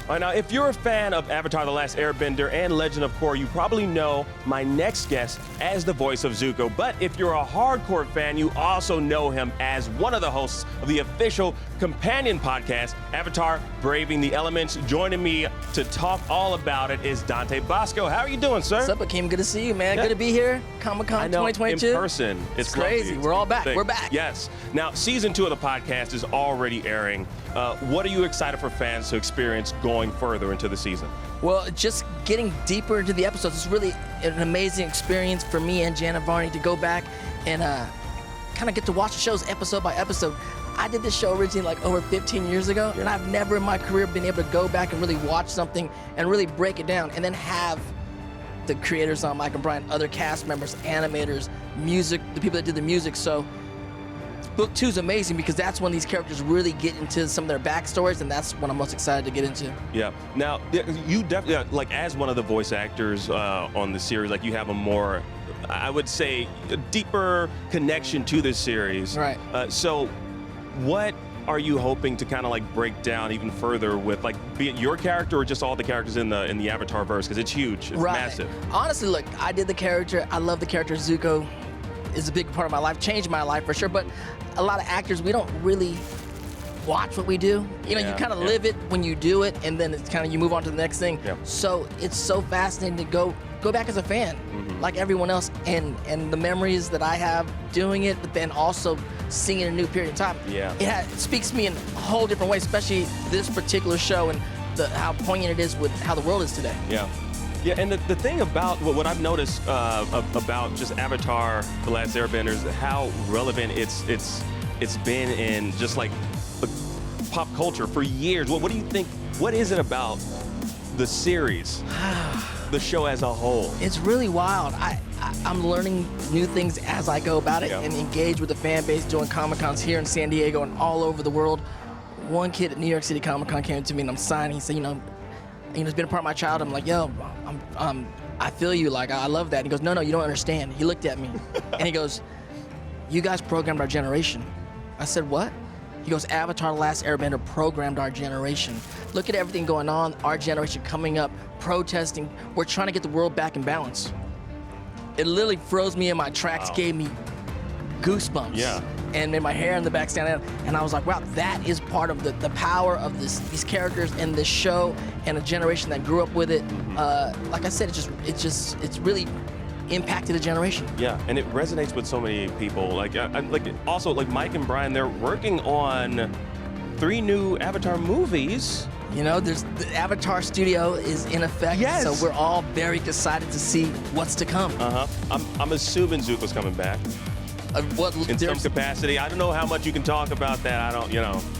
All right, now, if you're a fan of Avatar the Last Airbender and Legend of Korra, you probably know my next guest as the voice of Zuko. But if you're a hardcore fan, you also know him as one of the hosts of the official companion podcast, Avatar Braving the Elements. Joining me to talk all about it is Dante Basco. How are you doing, sir? What's up, Akeem? Good to see you, man. Yeah. Good to be here. Comic-Con 2022. In person. It's crazy. We're all back. We're back. Yes. Now, season 2 of the podcast is already airing. What are you excited for fans to experience going further into the season? Well, just getting deeper into the episodes. It's really an amazing experience for me and Janet Varney to go back and kind of get to watch the shows episode by episode. I did this show originally like over 15 years ago, and I've never in my career been able to go back and really watch something and really break it down and then have the creators on, Mike and Brian, other cast members, animators, music, the people that did the music. So Book 2 is amazing because that's when these characters really get into some of their backstories, and that's what I'm most excited to get into. Yeah. Now, you definitely, like, as one of the voice actors on the series, like, you have a more, I would say, a deeper connection to this series. Right. So what are you hoping to kind of like break down even further with, like, be it your character or just all the characters in the Avatar verse? Because it's huge. It's massive. Honestly, look, I did the character. I love the character. Zuko is a big part of my life, changed my life for sure. But a lot of actors, we don't really watch what we do. You know, you kind of live it when you do it, and then it's kind of you move on to the next thing. Yeah. So it's so fascinating to go back as a fan, like everyone else, and the memories that I have doing it, but then also seeing it in a new period of time. Yeah. It speaks to me in a whole different way, especially this particular show and how poignant it is with how the world is today. Yeah. Yeah, and the thing about what I've noticed about just Avatar the Last Airbender is how relevant it's been in just like pop culture for years. What do you think? What is it about the series, the show as a whole? It's really wild. I'm learning new things as I go about it and engage with the fan base doing Comic-Cons here in San Diego and all over the world. One kid at New York City Comic-Con came to me and I'm signing. He said, it's been a part of my childhood. I'm like, yo, I feel you. Like, I love that. And he goes, no, you don't understand. He looked at me and he goes, you guys programmed our generation. I said, what? He goes, Avatar the Last Airbender programmed our generation. Look at everything going on, our generation coming up, protesting. We're trying to get the world back in balance. It literally froze me in my tracks, gave me goosebumps. Yeah. And made my hair in the back stand out. And I was like, wow, that is part of the power of these characters and this show and a generation that grew up with it. Like I said, it's really impacted a generation. Yeah, and it resonates with so many people. Like also, like Mike and Brian, they're working on 3 new Avatar movies. You know, the Avatar studio is in effect, so we're all very excited to see what's to come. I'm assuming Zuko's coming back. In some capacity. I don't know how much you can talk about that.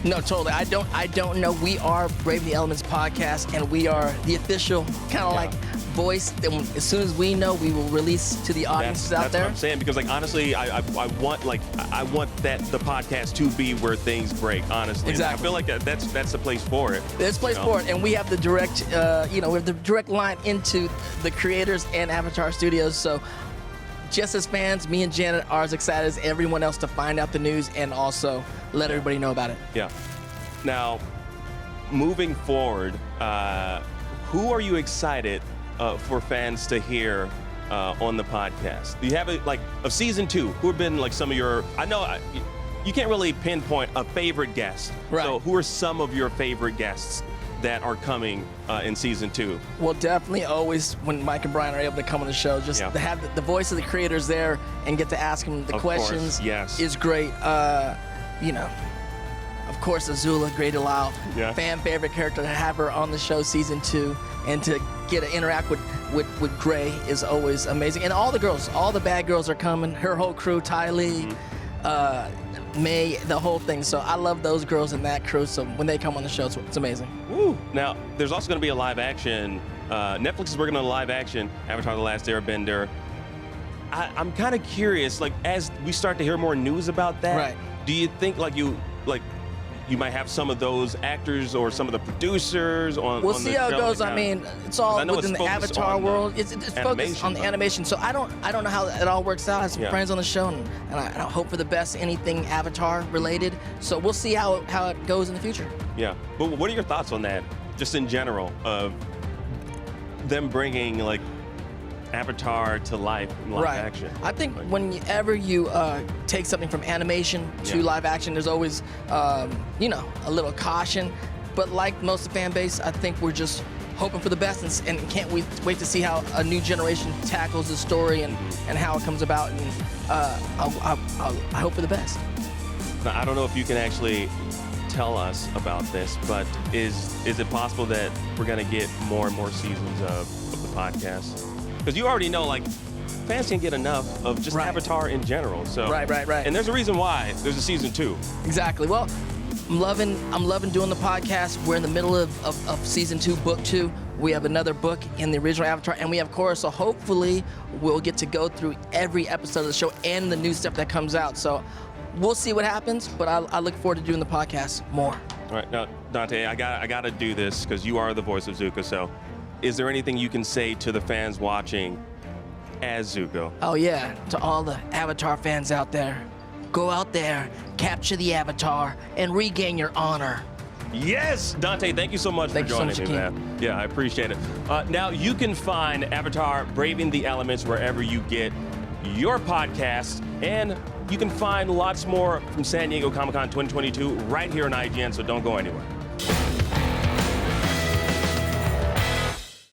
No, totally. I don't know. We are Brave the Elements podcast, and we are the official kind of like voice. As soon as we know, we will release to the audiences out there. That's what I'm saying, because like honestly, I want that the podcast to be where things break. Honestly, exactly. I feel like that's the place for it. There's a place for it, and we have the direct, we have the direct line into the creators and Avatar Studios. So, just as fans, me and Janet are as excited as everyone else to find out the news and also let everybody know about it. Yeah. Now, moving forward, who are you excited for fans to hear on the podcast? Do you have of season 2? Who have been like some of your? I know you can't really pinpoint a favorite guest. Right. So who are some of your favorite guests that are coming in season 2? Well, definitely always when Mike and Brian are able to come on the show, just to have the voice of the creators there and get to ask them the questions is great. Of course, Azula, Great Delisle, fan favorite character, to have her on the show season 2 and to get to interact with Gray is always amazing. And all the girls, all the bad girls are coming. Her whole crew, Ty Lee, May, the whole thing. So I love those girls and that crew. So when they come on the show, it's amazing. Woo. Now, there's also going to be a live action. Netflix is working on a live action Avatar the Last Airbender. I'm kind of curious, like, as we start to hear more news about that, do you think you might have some of those actors or some of the producers on? We'll see how it goes. I mean, it's all within the Avatar world. It's focused on the animation, so I don't know how it all works out. I have some friends on the show, and I hope for the best. Anything Avatar related. So we'll see how it goes in the future. Yeah, but what are your thoughts on that? just in general, of them bringing like Avatar to life in live action. I think whenever you take something from animation to live action, there's always, you know, a little caution. But like most of the fan base, I think we're just hoping for the best and can't wait to see how a new generation tackles the story and how it comes about. And I hope for the best. Now, I don't know if you can actually tell us about this, but is it possible that we're gonna get more and more seasons of the podcast? Because you already know, like, fans can't get enough of just Avatar in general. So right. And there's a reason why there's a season 2. Exactly. Well, I'm loving doing the podcast. We're in the middle of season 2, book 2. We have another book in the original Avatar, and we have Korra. So hopefully we'll get to go through every episode of the show and the new stuff that comes out. So we'll see what happens, but I look forward to doing the podcast more. All right, now Dante, I gotta do this because you are the voice of Zuko. So, is there anything you can say to the fans watching as Zuko? Oh yeah, to all the Avatar fans out there, go out there, capture the Avatar, and regain your honor. Yes, Dante, thank you so much for joining me, man. Yeah, I appreciate it. Now you can find Avatar Braving the Elements wherever you get your podcast, and you can find lots more from San Diego Comic-Con 2022 right here on IGN, so don't go anywhere.